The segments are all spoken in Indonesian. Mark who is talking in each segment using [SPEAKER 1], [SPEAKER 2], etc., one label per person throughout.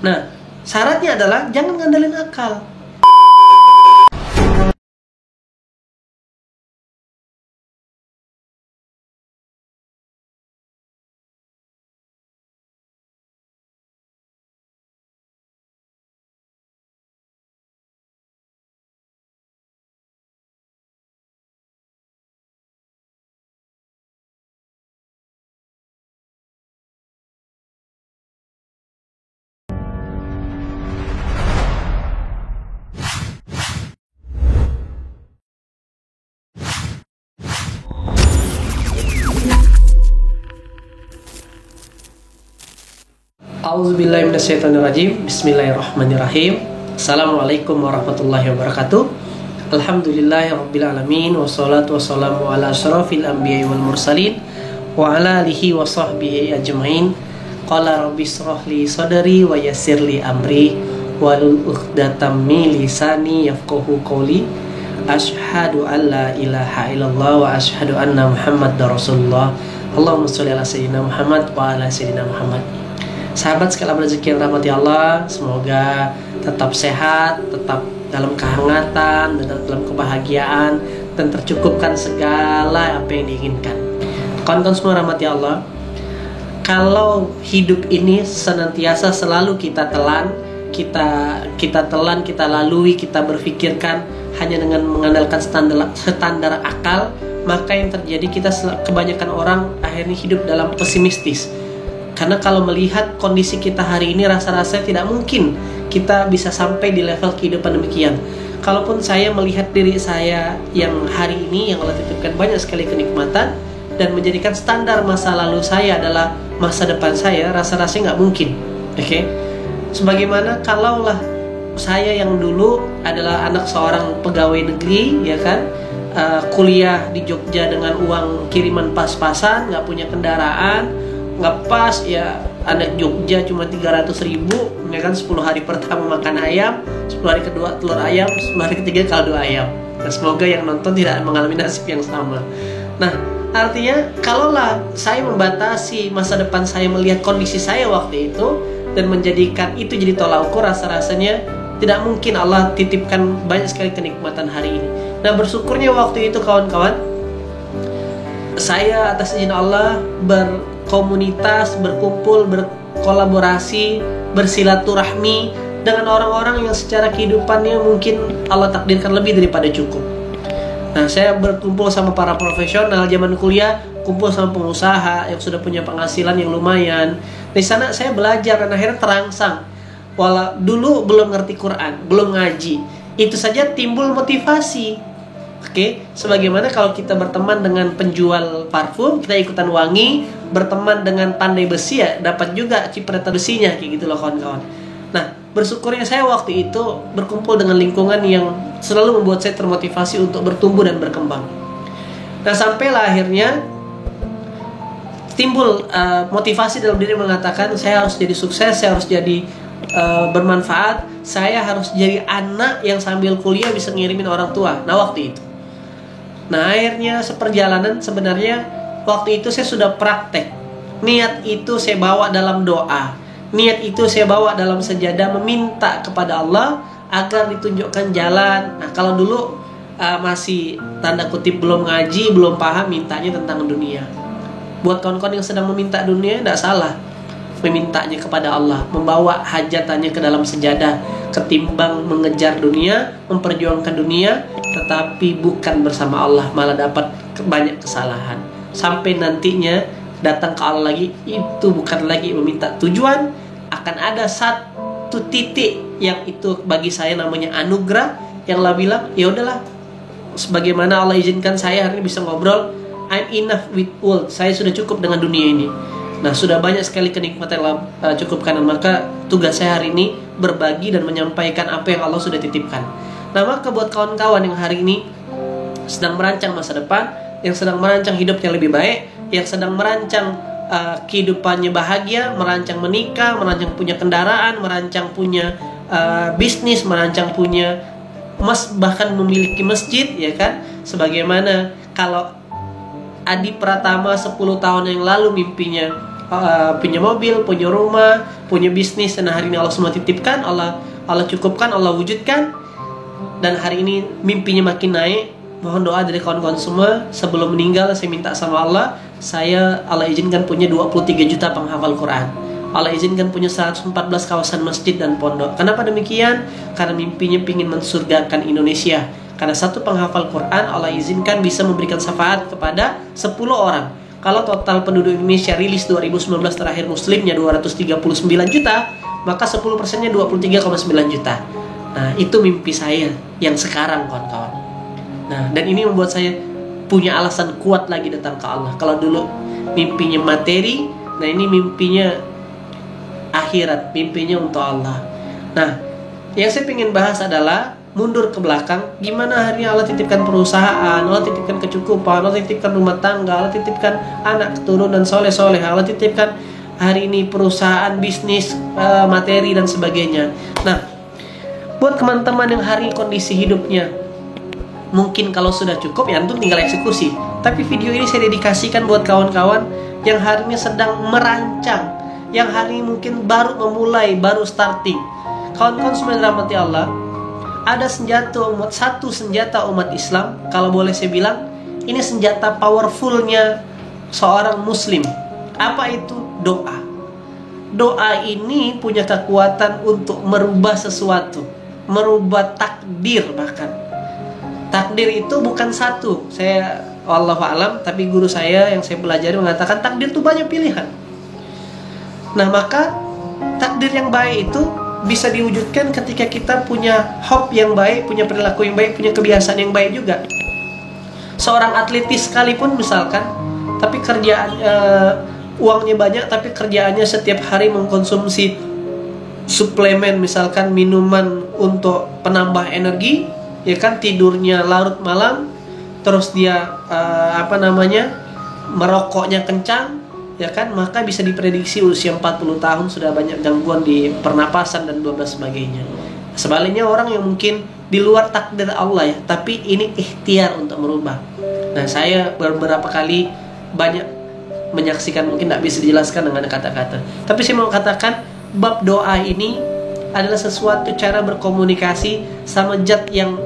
[SPEAKER 1] Nah, syaratnya adalah jangan ngandelin akal. A'udzubillahi minasyaitonirrajim. Bismillahirrahmanirrahim. Assalamualaikum warahmatullahi wabarakatuh. Alhamdulillahirabbil alamin, wassalatu wassalamu ala asyrafil anbiya'i wal mursalin wa ala alihi wa sahbihi ajmain. Qala rabbi shrah li sadri wa yassir li amri wahlul 'uqdatam min lisani yafqahu qawli. Asyhadu an la ilaha illallah wa asyhadu anna Muhammadar Rasulullah. Allahumma sholli ala sayyidina Muhammad wa ala sayyidina Muhammad. Sahabat sekalian rezeki yang rahmati Allah, semoga tetap sehat, tetap dalam kehangatan, dalam kebahagiaan, dan tercukupkan segala apa yang diinginkan. Kawan-kawan semua rahmati Allah, kalau hidup ini senantiasa selalu kita telan, kita lalui, kita berpikirkan hanya dengan mengandalkan standar akal, maka yang terjadi kebanyakan orang akhirnya hidup dalam pesimistis. Karena kalau melihat kondisi kita hari ini, rasa-rasanya tidak mungkin kita bisa sampai di level kehidupan demikian. Kalaupun saya melihat diri saya yang hari ini, yang Allah titipkan banyak sekali kenikmatan, dan menjadikan standar masa lalu saya adalah masa depan saya, rasa-rasanya nggak mungkin. Oke? Sebagaimana kalaulah saya yang dulu adalah anak seorang pegawai negeri, ya kan, kuliah di Jogja dengan uang kiriman pas-pasan, nggak punya kendaraan, nggak pas ya, anak Jogja cuma 300.000, ya kan, 10 hari pertama makan ayam, 10 hari kedua telur ayam, 10 hari ketiga kaldu ayam. Nah, semoga yang nonton tidak mengalami nasib yang sama. Nah, artinya kalaulah saya membatasi masa depan saya melihat kondisi saya waktu itu dan menjadikan itu jadi tolak ukur, rasa-rasanya tidak mungkin Allah titipkan banyak sekali kenikmatan hari ini. Nah, bersyukurnya waktu itu kawan-kawan, saya atas izin Allah berkomunitas, berkumpul, berkolaborasi, bersilaturahmi dengan orang-orang yang secara kehidupannya mungkin Allah takdirkan lebih daripada cukup. Nah, saya berkumpul sama para profesional zaman kuliah, kumpul sama pengusaha yang sudah punya penghasilan yang lumayan. Di sana saya belajar dan akhirnya terangsang. Walau dulu belum ngerti Quran, belum ngaji, itu saja timbul motivasi. Oke, sebagaimana kalau kita berteman dengan penjual parfum, kita ikutan wangi, berteman dengan pandai besi ya dapat juga cipratan besinya, kayak gitu loh kawan-kawan. Nah, bersyukurnya saya waktu itu berkumpul dengan lingkungan yang selalu membuat saya termotivasi untuk bertumbuh dan berkembang. Nah, sampailah akhirnya timbul motivasi dalam diri mengatakan saya harus jadi sukses, saya harus jadi bermanfaat, saya harus jadi anak yang sambil kuliah bisa ngirimin orang tua. Nah, waktu itu, nah akhirnya seperjalanan sebenarnya waktu itu saya sudah praktek. Niat itu saya bawa dalam doa, niat itu saya bawa dalam sejadah meminta kepada Allah agar ditunjukkan jalan. Nah, kalau dulu masih tanda kutip belum ngaji, belum paham, mintanya tentang dunia. Buat kawan-kawan yang sedang meminta dunia, tidak salah memintanya kepada Allah, membawa hajatannya ke dalam sejadah, ketimbang mengejar dunia, memperjuangkan dunia, tetapi bukan bersama Allah, malah dapat banyak kesalahan. Sampai nantinya datang ke Allah lagi, itu bukan lagi meminta tujuan, akan ada satu titik yang itu bagi saya namanya anugerah, yang Allah bilang, ya udahlah, sebagaimana Allah izinkan saya hari ini bisa ngobrol, I'm enough with world, saya sudah cukup dengan dunia ini. Nah, sudah banyak sekali kenikmatan yang Allah cukupkan, maka tugas saya hari ini berbagi dan menyampaikan apa yang Allah sudah titipkan. Nah, maka buat kawan-kawan yang hari ini sedang merancang masa depan, yang sedang merancang hidup yang lebih baik, yang sedang merancang kehidupannya bahagia, merancang menikah, merancang punya kendaraan, merancang punya bisnis, merancang punya bahkan memiliki masjid, ya kan? Sebagaimana kalau Adi Pratama 10 tahun yang lalu mimpinya punya mobil, punya rumah, punya bisnis, dan hari ini Allah semua titipkan, Allah cukupkan, Allah wujudkan, dan hari ini mimpinya makin naik. Mohon doa dari kawan-kawan semua, sebelum meninggal saya minta sama Allah izinkan punya 23 juta penghafal Quran. Allah izinkan punya 114 kawasan masjid dan pondok. Kenapa demikian? Karena mimpinya ingin mensurgakan Indonesia. Karena satu penghafal Quran Allah izinkan bisa memberikan syafaat kepada 10 orang. Kalau total penduduk Indonesia rilis 2019 terakhir muslimnya 239 juta, maka 10%-nya 23,9 juta. Nah, itu mimpi saya yang sekarang, kawan-kawan. Nah, dan ini membuat saya punya alasan kuat lagi datang ke Allah. Kalau dulu mimpinya materi, nah ini mimpinya akhirat, mimpinya untuk Allah. Nah, yang saya ingin bahas adalah mundur ke belakang. Gimana hari ini Allah titipkan perusahaan, Allah titipkan kecukupan, Allah titipkan rumah tangga, Allah titipkan anak keturunan soleh-soleh, Allah titipkan hari ini perusahaan, bisnis, materi dan sebagainya. Nah, buat teman-teman yang hari ini kondisi hidupnya mungkin kalau sudah cukup ya antum tinggal eksekusi. Tapi video ini saya dedikasikan buat kawan-kawan yang hari ini sedang merancang, yang hari ini mungkin baru memulai, baru starting. Kawan-kawan semua yang dirahmati Allah, ada satu senjata umat Islam, kalau boleh saya bilang, ini senjata powerfulnya seorang muslim. Apa itu? Doa. Doa ini punya kekuatan untuk merubah sesuatu, merubah takdir bahkan. Takdir itu bukan satu. Saya wallahu alam, tapi guru saya yang saya pelajari mengatakan takdir itu banyak pilihan. Nah, maka takdir yang baik itu bisa diwujudkan ketika kita punya hope yang baik, punya perilaku yang baik, punya kebiasaan yang baik juga. Seorang atletis sekalipun misalkan, tapi kerjaan uangnya banyak, tapi kerjaannya setiap hari mengkonsumsi suplemen, misalkan minuman untuk penambah energi, ya kan, tidurnya larut malam, terus dia merokoknya kencang, ya kan, maka bisa diprediksi usia 40 tahun sudah banyak gangguan di pernapasan dan 12 sebagainya. Sebaliknya orang yang mungkin di luar takdir Allah ya, tapi ini ikhtiar untuk merubah. Nah, saya beberapa kali banyak menyaksikan, mungkin tidak bisa dijelaskan dengan kata-kata, tapi saya mau katakan bab doa ini adalah sesuatu cara berkomunikasi sama zat yang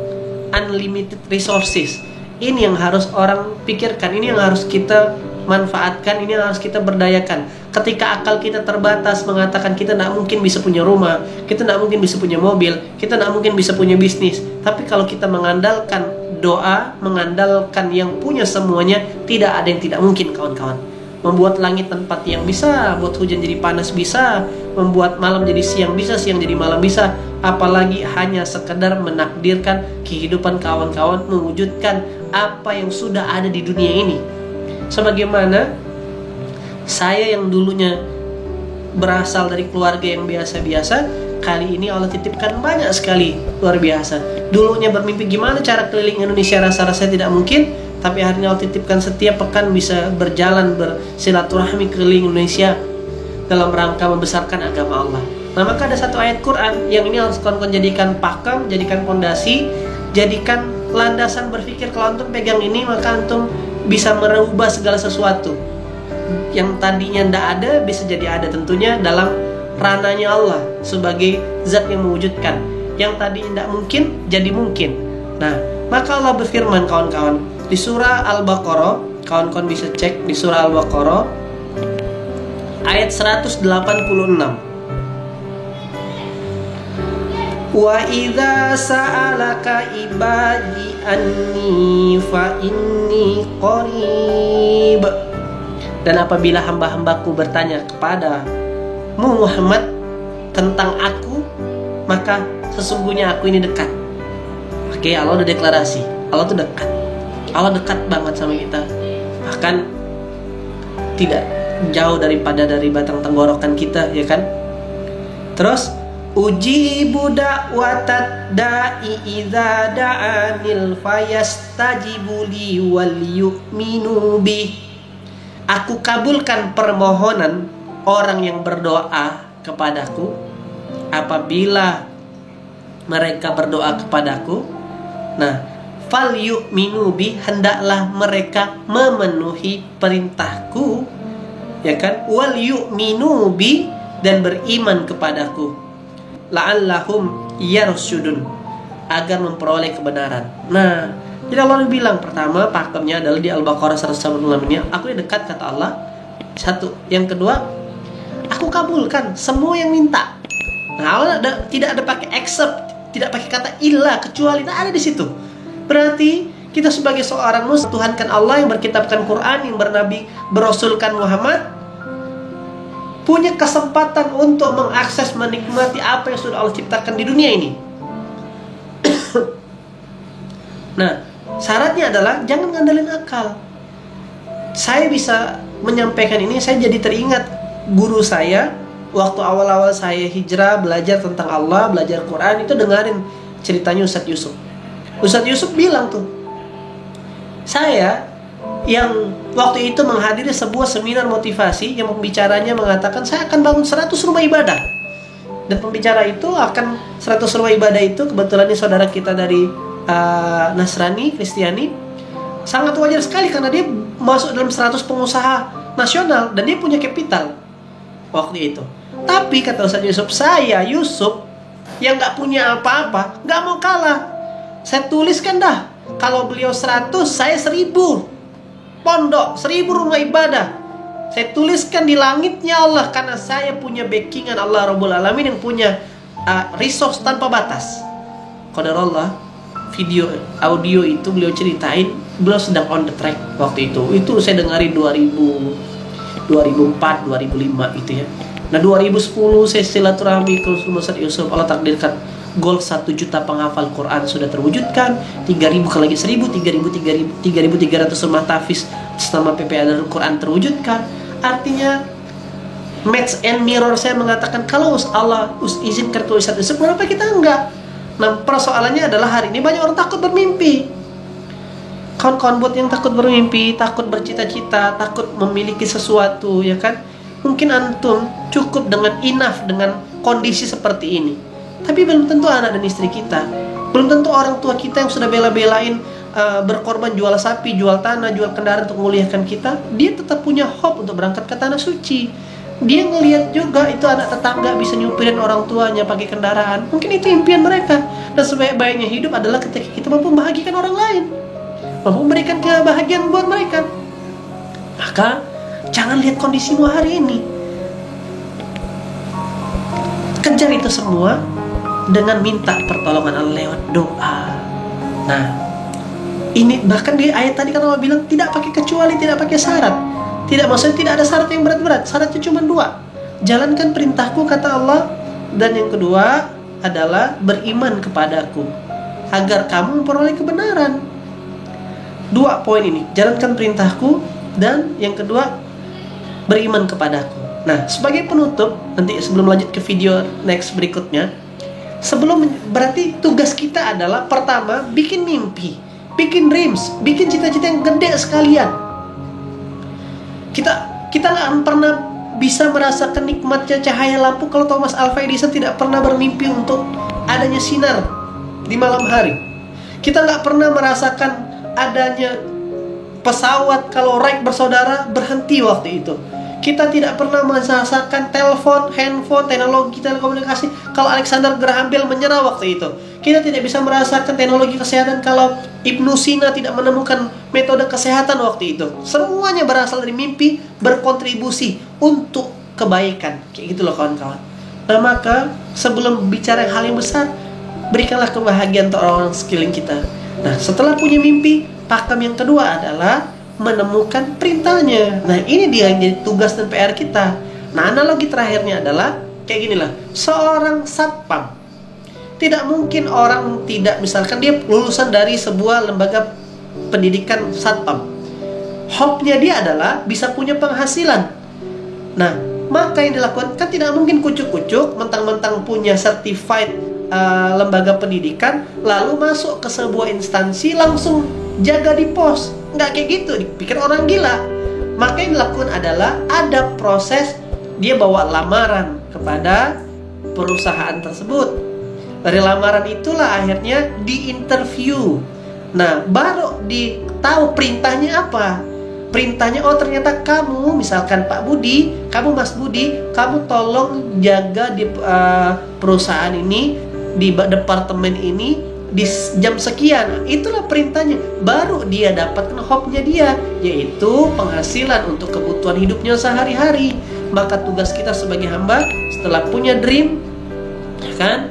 [SPEAKER 1] unlimited resources. Ini yang harus orang pikirkan, ini yang harus kita manfaatkan, ini yang harus kita berdayakan. Ketika akal kita terbatas mengatakan kita tidak mungkin bisa punya rumah, kita tidak mungkin bisa punya mobil, kita tidak mungkin bisa punya bisnis. Tapi kalau kita mengandalkan doa, mengandalkan yang punya semuanya, tidak ada yang tidak mungkin, kawan-kawan. Membuat langit tempat yang bisa, buat hujan jadi panas bisa, membuat malam jadi siang bisa, siang jadi malam bisa. Apalagi hanya sekedar menakdirkan kehidupan kawan-kawan, mewujudkan apa yang sudah ada di dunia ini. Sebagaimana saya yang dulunya berasal dari keluarga yang biasa-biasa, kali ini Allah titipkan banyak sekali, luar biasa. Dulunya bermimpi gimana cara keliling Indonesia, rasa-rasa tidak mungkin, tapi hari ini Allah titipkan setiap pekan bisa berjalan bersilaturahmi keliling Indonesia dalam rangka membesarkan agama Allah. Nah, maka ada satu ayat Quran yang ini harus kawan-kawan jadikan pakem, jadikan fondasi, jadikan landasan berpikir. Kalau antum pegang ini, maka antum bisa merubah segala sesuatu yang tadinya tidak ada bisa jadi ada, tentunya dalam ranahnya Allah sebagai zat yang mewujudkan. Yang tadinya tidak mungkin jadi mungkin. Nah, maka Allah berfirman, kawan-kawan, di surah Al-Baqarah, kawan-kawan bisa cek di surah Al-Baqarah ayat 186. Wa idza sa'alaka ibadi anni fa inni qarib. Dan apabila hamba-hambaku bertanya kepada Muhammad tentang aku, maka sesungguhnya aku ini dekat. Oke, Allah udah deklarasi, Allah tuh dekat. Allah dekat banget sama kita, bahkan tidak jauh dari batang tenggorokan kita, ya kan? Terus ujibu da'watat da'i idza da'anil fayastajibu li wal yu'minu bih. Aku kabulkan permohonan orang yang berdoa kepadaku apabila mereka berdoa kepadaku. Nah, fal yu'minu bi, hendaklah mereka memenuhi perintahku ya kan, wal yu'minu bi, dan beriman kepadaku, la'allahum yarsyudun, agar memperoleh kebenaran. Nah, jadi Allah bilang pertama pakemnya adalah di Al-Baqarah 186 ini, aku dekat kata Allah. Satu, yang kedua, aku kabulkan semua yang minta. Nah, Allah tidak ada pakai accept, tidak pakai kata illa, kecuali ada di situ. Berarti kita sebagai seorang muslim Tuhankan Allah yang berkitabkan Quran, yang bernabi, berasulkan Muhammad, punya kesempatan untuk mengakses, menikmati apa yang sudah Allah ciptakan di dunia ini. Nah, syaratnya adalah jangan ngandelin akal. Saya bisa menyampaikan ini, saya jadi teringat guru saya waktu awal-awal saya hijrah, belajar tentang Allah, belajar Quran, itu dengerin ceritanya Ustadz Yusuf. Ustadz Yusuf bilang tuh, saya yang waktu itu menghadiri sebuah seminar motivasi yang pembicaranya mengatakan saya akan bangun 100 rumah ibadah. Dan pembicara itu akan 100 rumah ibadah itu kebetulan ini saudara kita dari Nasrani, Kristiani. Sangat wajar sekali karena dia masuk dalam 100 pengusaha nasional dan dia punya kapital waktu itu. Tapi kata Ustadz Yusuf, saya Yusuf yang gak punya apa-apa, gak mau kalah. Saya tuliskan dah, kalau beliau 100, saya 1000 pondok, 1000 rumah ibadah. Saya tuliskan di langitnya Allah, karena saya punya backingan Allah Rabbul Alamin yang punya resource tanpa batas. Qadarullah, video audio itu beliau ceritain, beliau sedang on the track waktu itu. Itu saya dengarin 2004, 2005 itu ya. Nah 2010 saya silaturahmi ke Ustadz Yusuf, Allah takdirkan goal 1 juta penghafal Quran sudah terwujudkan, 3.000 ke lagi 1.000, 3.300 rumah tahfiz selama PPA Darul Quran terwujudkan. Artinya match and mirror saya mengatakan kalau Allah izinkan ke Ustadz Yusuf, kenapa kita enggak? Nah persoalannya adalah hari ini banyak orang takut bermimpi. Kawan-kawan buat yang takut bermimpi, takut bercita-cita, takut memiliki sesuatu, ya kan? Mungkin antum cukup dengan enough dengan kondisi seperti ini. Tapi belum tentu anak dan istri kita, belum tentu orang tua kita yang sudah bela-belain berkorban jual sapi, jual tanah, jual kendaraan untuk memuliakan kita, dia tetap punya hope untuk berangkat ke tanah suci. Dia ngelihat juga itu anak tetangga bisa nyupirin orang tuanya pakai kendaraan. Mungkin itu impian mereka. Dan sebaik-baiknya hidup adalah ketika kita mampu membahagiakan orang lain, mampu memberikan kebahagiaan buat mereka. Maka jangan lihat kondisimu hari ini, kejar itu semua dengan minta pertolongan Allah lewat doa. Nah, ini bahkan di ayat tadi kan Allah bilang tidak pakai kecuali, tidak pakai syarat. Tidak, maksudnya tidak ada syarat yang berat-berat. Syaratnya cuma 2. Jalankan perintahku kata Allah, dan yang kedua adalah beriman kepadaku agar kamu memperoleh kebenaran. 2 poin ini, jalankan perintahku, dan yang kedua beriman kepadaku. Nah, sebagai penutup, nanti sebelum lanjut ke video next berikutnya, berarti tugas kita adalah pertama, bikin mimpi, bikin dreams, bikin cita-cita yang gede sekalian. Kita nggak pernah bisa merasakan nikmatnya cahaya lampu kalau Thomas Alva Edison tidak pernah bermimpi untuk adanya sinar di malam hari. Kita nggak pernah merasakan adanya pesawat kalau Wright bersaudara berhenti waktu itu. Kita tidak pernah merasakan telepon, handphone, teknologi telekomunikasi kalau Alexander Graham Bell menyerah waktu itu. Kita tidak bisa merasakan teknologi kesehatan kalau Ibnu Sina tidak menemukan metode kesehatan waktu itu. Semuanya berasal dari mimpi, berkontribusi untuk kebaikan. Kayak gitu loh kawan-kawan. Nah maka sebelum bicara hal yang besar, berikanlah kebahagiaan untuk orang-orang sekeliling kita. Nah setelah punya mimpi, pakem yang kedua adalah menemukan perintahnya. Nah ini dia yang jadi tugas dan PR kita. Nah analogi terakhirnya adalah kayak ginilah, seorang satpam. Tidak mungkin orang tidak, misalkan dia lulusan dari sebuah lembaga pendidikan satpam, hope-nya dia adalah bisa punya penghasilan. Nah maka yang dilakukan kan tidak mungkin kucuk-kucuk mentang-mentang punya certified lembaga pendidikan lalu masuk ke sebuah instansi langsung jaga di pos. Nggak kayak gitu, dipikir orang gila. Maka yang dilakukan adalah ada proses, dia bawa lamaran kepada perusahaan tersebut. Dari lamaran itulah akhirnya di interview. Nah baru ditahu perintahnya apa. perintahnya, oh ternyata kamu, misalkan Pak Budi, kamu Mas Budi, kamu tolong jaga di perusahaan ini, di departemen ini di jam sekian. Itulah perintahnya. Baru dia dapatkan hope-nya dia, yaitu penghasilan untuk kebutuhan hidupnya sehari-hari. Maka tugas kita sebagai hamba setelah punya dream, ya kan,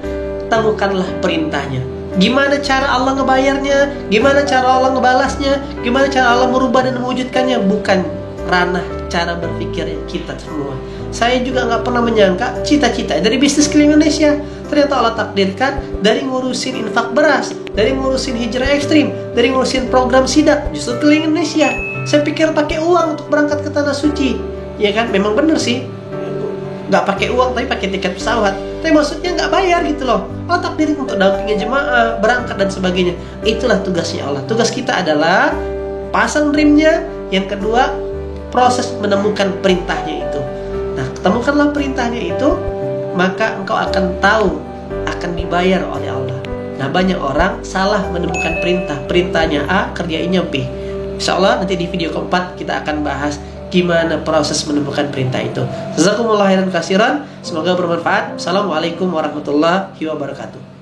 [SPEAKER 1] temukanlah perintahnya. Gimana cara Allah ngebayarnya, gimana cara Allah ngebalasnya, gimana cara Allah merubah dan mewujudkannya, bukan ranah cara berpikirnya kita semua. Saya juga nggak pernah menyangka cita-cita dari bisnis keliling Indonesia ternyata Allah takdirkan dari ngurusin infak beras, dari ngurusin hijrah ekstrim, dari ngurusin program sidak, justru keliling Indonesia. Saya pikir pakai uang untuk berangkat ke tanah suci, ya kan? Memang bener sih, nggak pakai uang tapi pakai tiket pesawat. Tapi maksudnya nggak bayar gitu loh. Allah takdirin untuk dampingin jemaah, berangkat dan sebagainya. Itulah tugasnya Allah. Tugas kita adalah pasang dreamnya. Yang kedua, proses menemukan perintahnya itu. Nah, temukanlah perintahnya itu, maka engkau akan tahu akan dibayar oleh Allah. Nah, banyak orang salah menemukan perintah. Perintahnya A, kerjainnya B. Insya Allah nanti di video keempat kita akan bahas gimana proses menemukan perintah itu. Jazakumullah khairan katsiran. Semoga bermanfaat. Assalamualaikum warahmatullahi wabarakatuh.